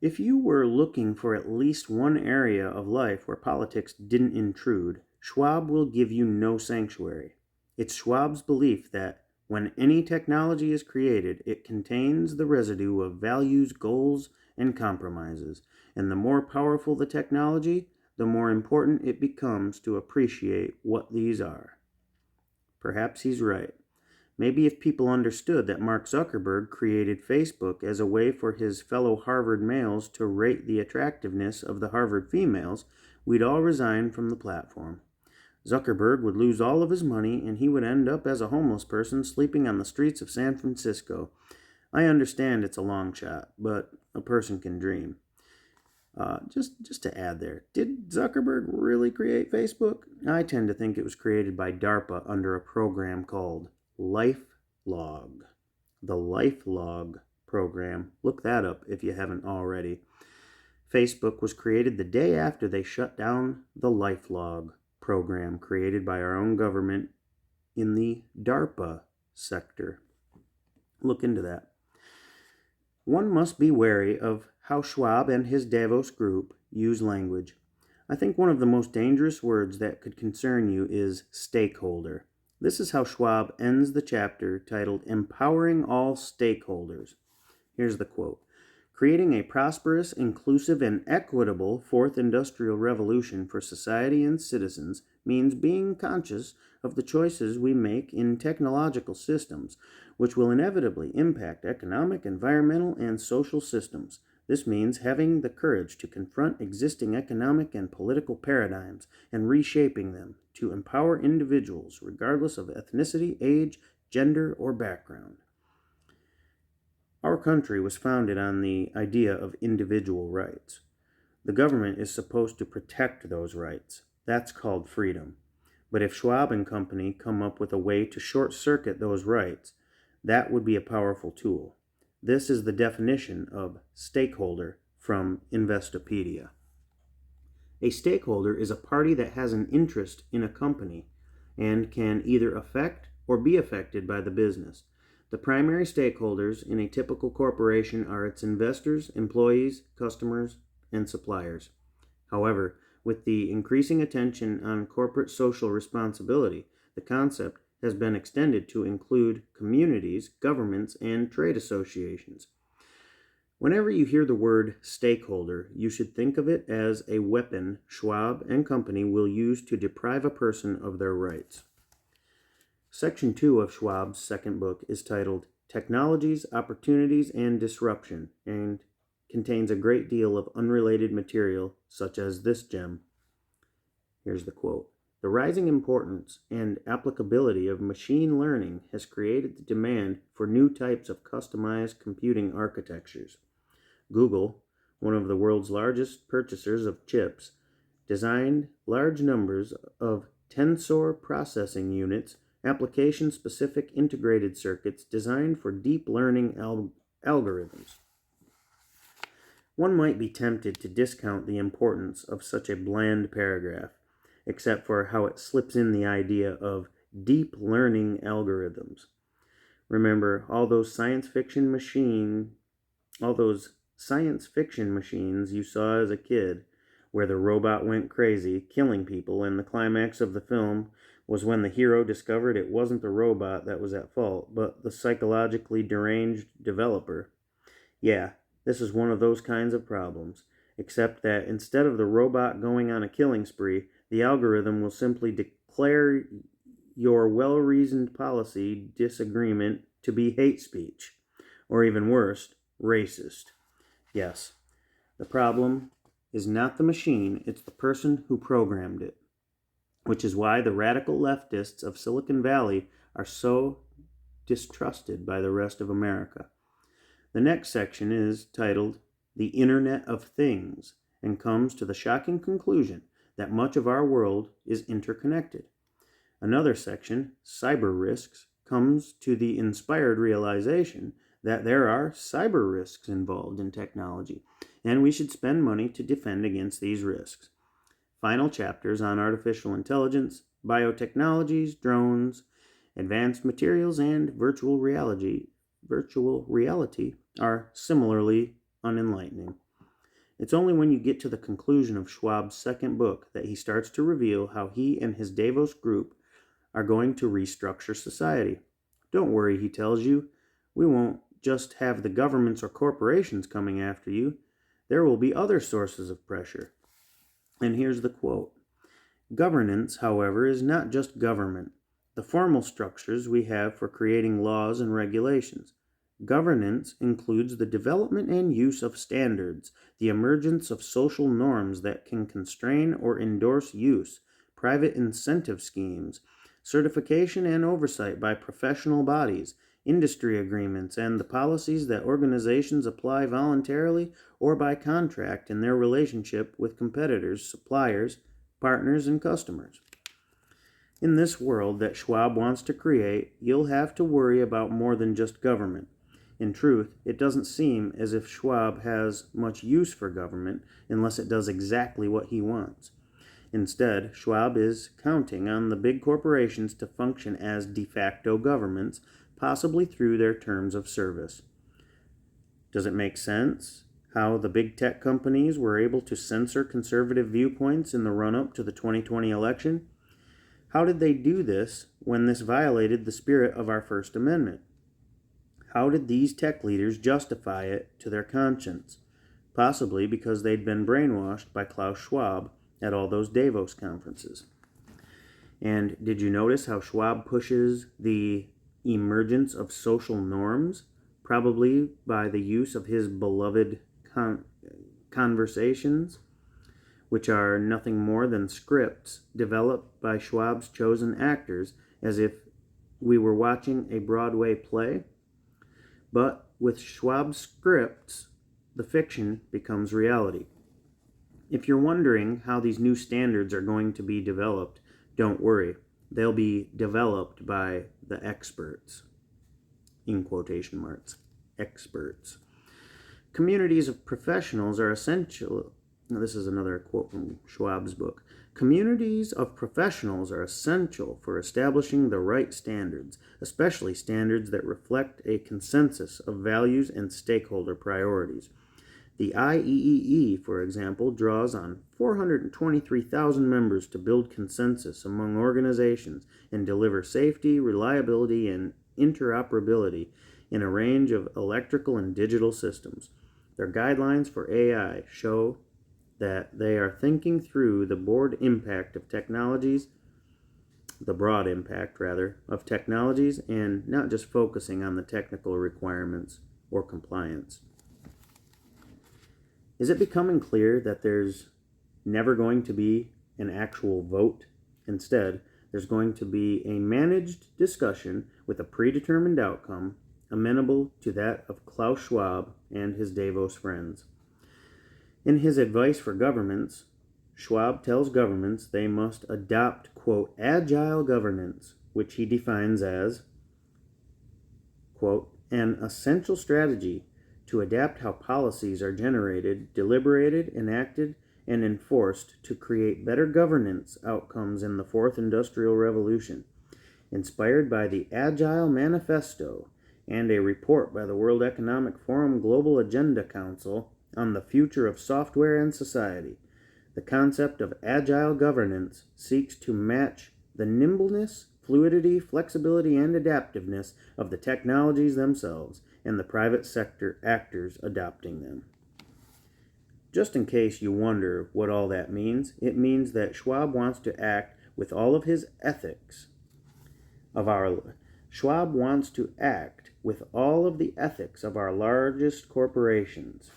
If you were looking for at least one area of life where politics didn't intrude, Schwab will give you no sanctuary. It's Schwab's belief that when any technology is created, it contains the residue of values, goals, and compromises. And the more powerful the technology, the more important it becomes to appreciate what these are. Perhaps he's right. Maybe if people understood that Mark Zuckerberg created Facebook as a way for his fellow Harvard males to rate the attractiveness of the Harvard females, we'd all resign from the platform. Zuckerberg would lose all of his money and he would end up as a homeless person sleeping on the streets of San Francisco. I understand it's a long shot, but a person can dream. Just to add there, did Zuckerberg really create Facebook? I tend to think it was created by DARPA under a program called LifeLog. The LifeLog program. Look that up if you haven't already. Facebook was created the day after they shut down the LifeLog program created by our own government in the DARPA sector. Look into that. One must be wary of how Schwab and his Davos group use language. I think one of the most dangerous words that could concern you is stakeholder. This is how Schwab ends the chapter titled Empowering All Stakeholders. Here's the quote. Creating a prosperous, inclusive, and equitable Fourth Industrial Revolution for society and citizens means being conscious of the choices we make in technological systems, which will inevitably impact economic, environmental, and social systems. This means having the courage to confront existing economic and political paradigms and reshaping them to empower individuals regardless of ethnicity, age, gender, or background. Our country was founded on the idea of individual rights. The government is supposed to protect those rights. That's called freedom. But if Schwab and company come up with a way to short-circuit those rights, that would be a powerful tool. This is the definition of stakeholder from Investopedia. A stakeholder is a party that has an interest in a company and can either affect or be affected by the business. The primary stakeholders in a typical corporation are its investors, employees, customers, and suppliers. However, with the increasing attention on corporate social responsibility, the concept has been extended to include communities, governments, and trade associations. Whenever you hear the word stakeholder, you should think of it as a weapon Schwab and company will use to deprive a person of their rights. Section 2 of Schwab's second book is titled Technologies, Opportunities, and Disruption and contains a great deal of unrelated material such as this gem. Here's the quote. The rising importance and applicability of machine learning has created the demand for new types of customized computing architectures. Google, one of the world's largest purchasers of chips, designed large numbers of tensor processing units, application-specific integrated circuits designed for deep learning algorithms. One might be tempted to discount the importance of such a bland paragraph, except for how it slips in the idea of deep learning algorithms. Remember, all those science fiction machines you saw as a kid, where the robot went crazy, killing people, and the climax of the film was when the hero discovered it wasn't the robot that was at fault, but the psychologically deranged developer. Yeah, this is one of those kinds of problems, except that instead of the robot going on a killing spree, the algorithm will simply declare your well-reasoned policy disagreement to be hate speech, or even worse, racist. Yes, the problem is not the machine, it's the person who programmed it, which is why the radical leftists of Silicon Valley are so distrusted by the rest of America. The next section is titled The Internet of Things and comes to the shocking conclusion that much of our world is interconnected. Another section, Cyber Risks, comes to the inspired realization that there are cyber risks involved in technology, and we should spend money to defend against these risks. Final chapters on artificial intelligence, biotechnologies, drones, advanced materials, and virtual reality are similarly unenlightening. It's only when you get to the conclusion of Schwab's second book that he starts to reveal how he and his Davos group are going to restructure society. Don't worry, he tells you. We won't just have the governments or corporations coming after you. There will be other sources of pressure. And here's the quote. Governance, however, is not just government, the formal structures we have for creating laws and regulations. Governance includes the development and use of standards, the emergence of social norms that can constrain or endorse use, private incentive schemes, certification and oversight by professional bodies, industry agreements, and the policies that organizations apply voluntarily or by contract in their relationship with competitors, suppliers, partners, and customers. In this world that Schwab wants to create, you'll have to worry about more than just government. In truth, it doesn't seem as if Schwab has much use for government unless it does exactly what he wants. Instead, Schwab is counting on the big corporations to function as de facto governments, possibly through their terms of service. Does it make sense how the big tech companies were able to censor conservative viewpoints in the run-up to the 2020 election? How did they do this when this violated the spirit of our First Amendment? How did these tech leaders justify it to their conscience? Possibly because they'd been brainwashed by Klaus Schwab at all those Davos conferences. And did you notice how Schwab pushes the emergence of social norms, probably by the use of his beloved conversations, which are nothing more than scripts developed by Schwab's chosen actors as if we were watching a Broadway play? But with Schwab's scripts, the fiction becomes reality. If you're wondering how these new standards are going to be developed, don't worry. They'll be developed by the experts. In quotation marks. Experts. Communities of professionals are essential. Now, this is another quote from Schwab's book. Communities of professionals are essential for establishing the right standards, especially standards that reflect a consensus of values and stakeholder priorities. The IEEE, for example, draws on 423,000 members to build consensus among organizations and deliver safety, reliability, and interoperability in a range of electrical and digital systems. Their guidelines for AI show that they are thinking through the broad impact of technologies, and not just focusing on the technical requirements or compliance. Is it becoming clear that there's never going to be an actual vote? Instead, there's going to be a managed discussion with a predetermined outcome amenable to that of Klaus Schwab and his Davos friends. In his advice for governments, Schwab tells governments they must adopt, quote, agile governance, which he defines as, quote, an essential strategy to adapt how policies are generated, deliberated, enacted, and enforced to create better governance outcomes in the Fourth Industrial Revolution. Inspired by the Agile Manifesto and a report by the World Economic Forum Global Agenda Council on the future of software and society, the concept of agile governance seeks to match the nimbleness, fluidity, flexibility, and adaptiveness of the technologies themselves and the private sector actors adopting them. Just in case you wonder what all that means, it means that Schwab wants to act with all of his ethics of our Schwab wants to act with all of the ethics of our largest corporations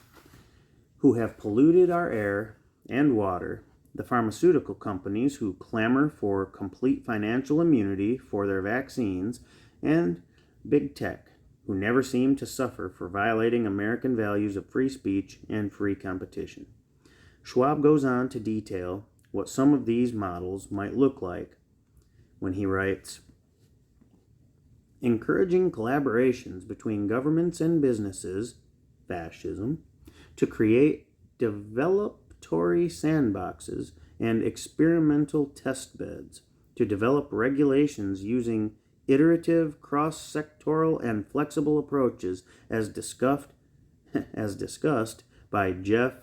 who have polluted our air and water, the pharmaceutical companies who clamor for complete financial immunity for their vaccines, and big tech, who never seem to suffer for violating American values of free speech and free competition. Schwab goes on to detail what some of these models might look like when he writes, encouraging collaborations between governments and businesses, fascism, to create developtory sandboxes and experimental test beds, to develop regulations using iterative, cross-sectoral, and flexible approaches as discussed by Jeff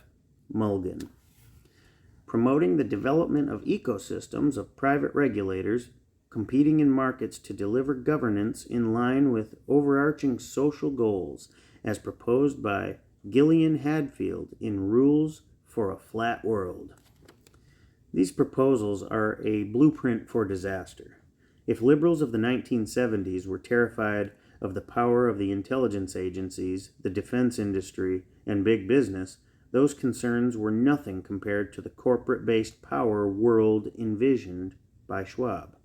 Mulgan. Promoting the development of ecosystems of private regulators competing in markets to deliver governance in line with overarching social goals as proposed by Gillian Hadfield in Rules for a Flat World. These proposals are a blueprint for disaster. If liberals of the 1970s were terrified of the power of the intelligence agencies, the defense industry, and big business, those concerns were nothing compared to the corporate-based power world envisioned by Schwab.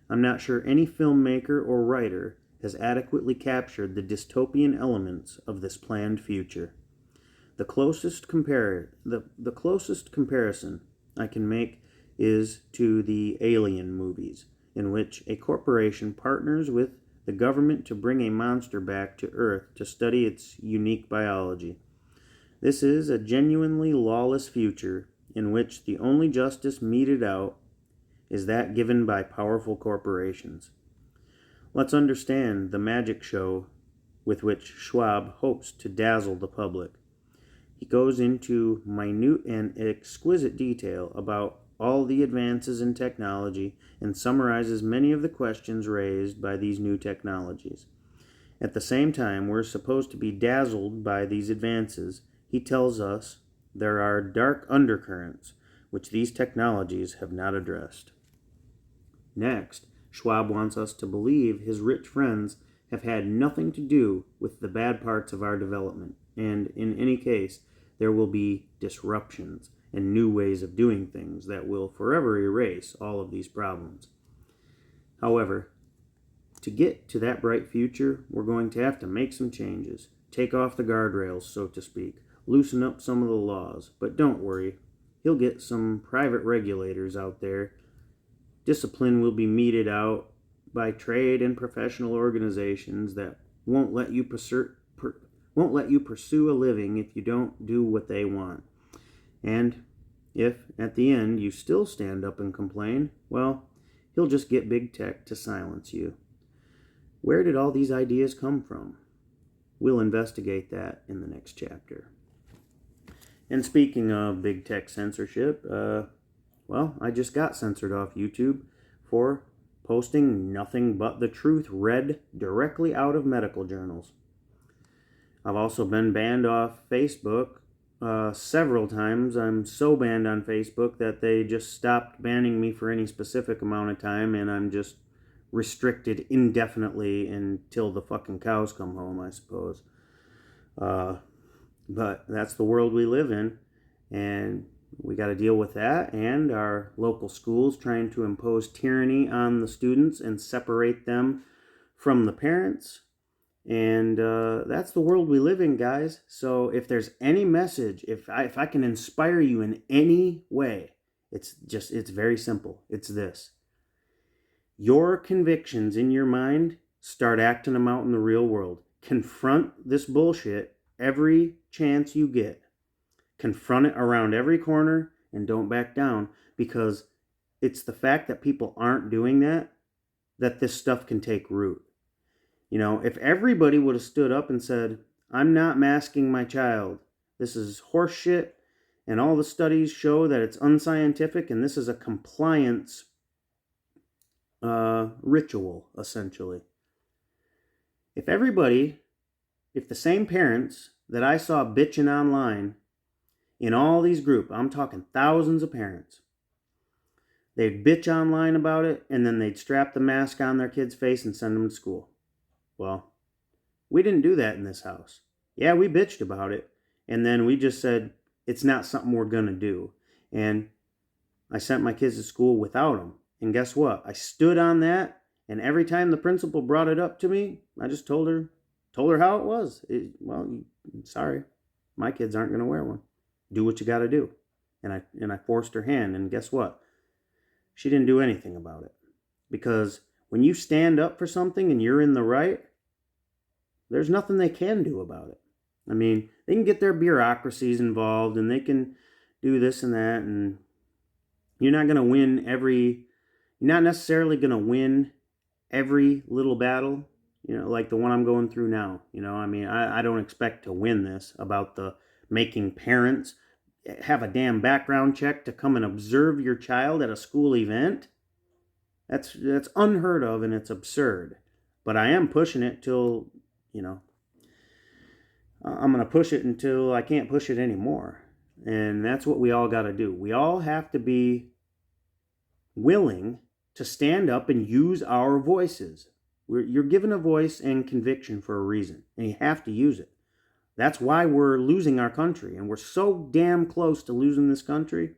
I'm not sure any filmmaker or writer has adequately captured the dystopian elements of this planned future. The closest comparison I can make is to the Alien movies, in which a corporation partners with the government to bring a monster back to Earth to study its unique biology. This is a genuinely lawless future in which the only justice meted out is that given by powerful corporations. Let's understand the magic show with which Schwab hopes to dazzle the public. He goes into minute and exquisite detail about all the advances in technology and summarizes many of the questions raised by these new technologies. At the same time, we're supposed to be dazzled by these advances. He tells us there are dark undercurrents which these technologies have not addressed. Next, Schwab wants us to believe his rich friends have had nothing to do with the bad parts of our development, and in any case, there will be disruptions and new ways of doing things that will forever erase all of these problems. However, to get to that bright future, we're going to have to make some changes, take off the guardrails, so to speak, loosen up some of the laws, but don't worry, he'll get some private regulators out there. Discipline will be meted out by trade and professional organizations that won't let you pursue a living if you don't do what they want. And if, at the end, you still stand up and complain, well, he'll just get big tech to silence you. Where did all these ideas come from? We'll investigate that in the next chapter. And speaking of big tech censorship, I just got censored off YouTube for posting nothing but the truth read directly out of medical journals. I've also been banned off Facebook several times. I'm so banned on Facebook that they just stopped banning me for any specific amount of time, and I'm just restricted indefinitely until the fucking cows come home, I suppose. But that's the world we live in, and we got to deal with that, and our local schools trying to impose tyranny on the students and separate them from the parents. And that's the world we live in, guys. So if there's any message, if I can inspire you in any way, it's very simple. It's this. Your convictions in your mind, start acting them out in the real world. Confront this bullshit every chance you get. Confront it around every corner and don't back down, because it's the fact that people aren't doing that this stuff can take root. You know, if everybody would have stood up and said, I'm not masking my child, this is horseshit, and all the studies show that it's unscientific, and this is a compliance ritual, essentially. If the same parents that I saw bitching online in all these groups, I'm talking thousands of parents, They'd bitch online about it, and then they'd strap the mask on their kid's face and send them to school. Well, we didn't do that in this house. Yeah, we bitched about it, and then we just said, it's not something we're going to do. And I sent my kids to school without them. And guess what? I stood on that, and every time the principal brought it up to me, I just told her how it was. Sorry, my kids aren't going to wear one. Do what you got to do. And I forced her hand, and guess what? She didn't do anything about it. Because when you stand up for something and you're in the right, there's nothing they can do about it. I mean, they can get their bureaucracies involved, and they can do this and that, and you're not not necessarily going to win every little battle, like the one I'm going through now. I mean, I don't expect to win this about the making parents have a damn background check to come and observe your child at a school event. That's unheard of, and it's absurd. But I am pushing it till, I'm going to push it until I can't push it anymore. And that's what we all got to do. We all have to be willing to stand up and use our voices. You're given a voice and conviction for a reason, and you have to use it. That's why we're losing our country, and we're so damn close to losing this country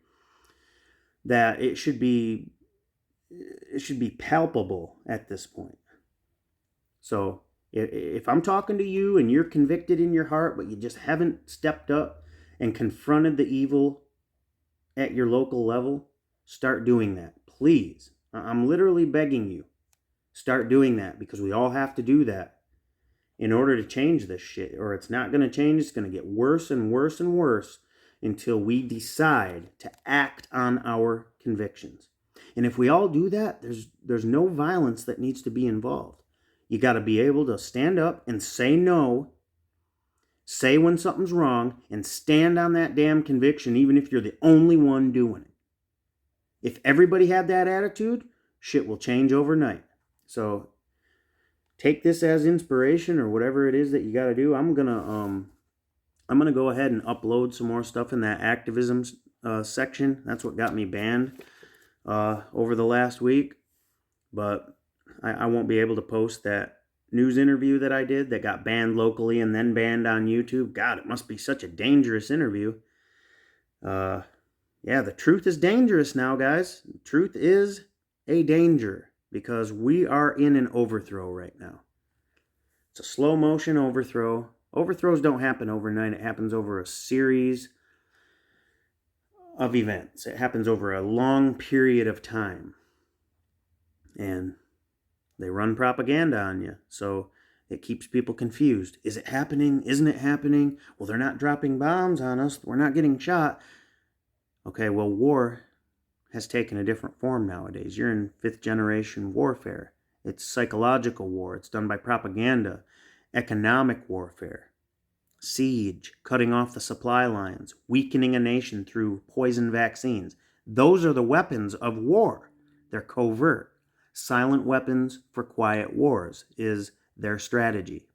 that it should be palpable at this point. So if I'm talking to you and you're convicted in your heart, but you just haven't stepped up and confronted the evil at your local level, start doing that. Please. I'm literally begging you. Start doing that, because we all have to do that in order to change this shit, or it's not going to change. It's going to get worse and worse and worse until we decide to act on our convictions. And if we all do that, there's no violence that needs to be involved. You got to be able to stand up and say no, say when something's wrong, and stand on that damn conviction, even if you're the only one doing it. If everybody had that attitude, shit will change overnight. So take this as inspiration, or whatever it is that you got to do. I'm gonna go ahead and upload some more stuff in that activism section. That's what got me banned over the last week. But I won't be able to post that news interview that I did that got banned locally and then banned on YouTube. God, it must be such a dangerous interview. Yeah, the truth is dangerous now, guys. Truth is a danger, because we are in an overthrow right now. It's a slow motion overthrow. Overthrows don't happen overnight. It happens over a series of events. It happens over a long period of time. And they run propaganda on you. So it keeps people confused. Is it happening? Isn't it happening? Well, they're not dropping bombs on us. We're not getting shot. Okay, well, war has taken a different form nowadays. You're in 5th generation warfare. It's psychological war. It's done by propaganda, economic warfare, siege, cutting off the supply lines, weakening a nation through poison vaccines. Those are the weapons of war. They're covert. Silent weapons for quiet wars is their strategy.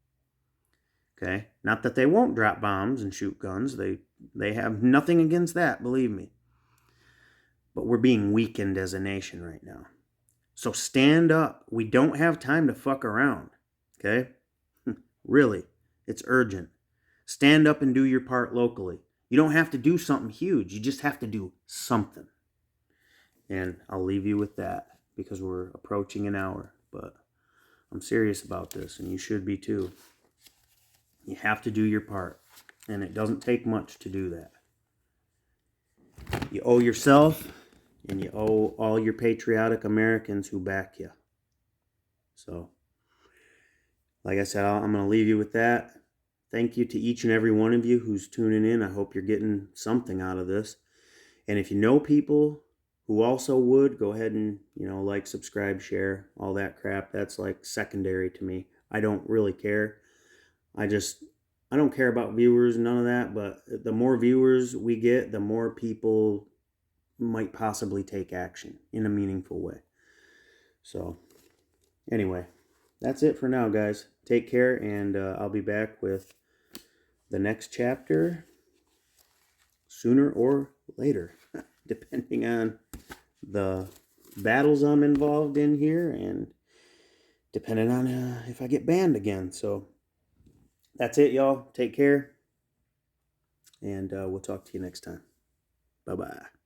Okay? Not that they won't drop bombs and shoot guns. They have nothing against that, believe me. But we're being weakened as a nation right now. So stand up. We don't have time to fuck around. Okay? Really. It's urgent. Stand up and do your part locally. You don't have to do something huge. You just have to do something. And I'll leave you with that, because we're approaching an hour. But I'm serious about this, and you should be too. You have to do your part. And it doesn't take much to do that. You owe yourself, and you owe all your patriotic Americans who back you. So, like I said, I'm going to leave you with that. Thank you to each and every one of you who's tuning in. I hope you're getting something out of this. And if you know people who also would, go ahead and, like, subscribe, share, all that crap. That's like secondary to me. I don't really care. I don't care about viewers, none of that. But the more viewers we get, the more people might possibly take action in a meaningful way. So, anyway, that's it for now, guys. Take care, and I'll be back with the next chapter sooner or later, depending on the battles I'm involved in here, and depending on if I get banned again. So that's it, y'all. Take care, and we'll talk to you next time. Bye-bye.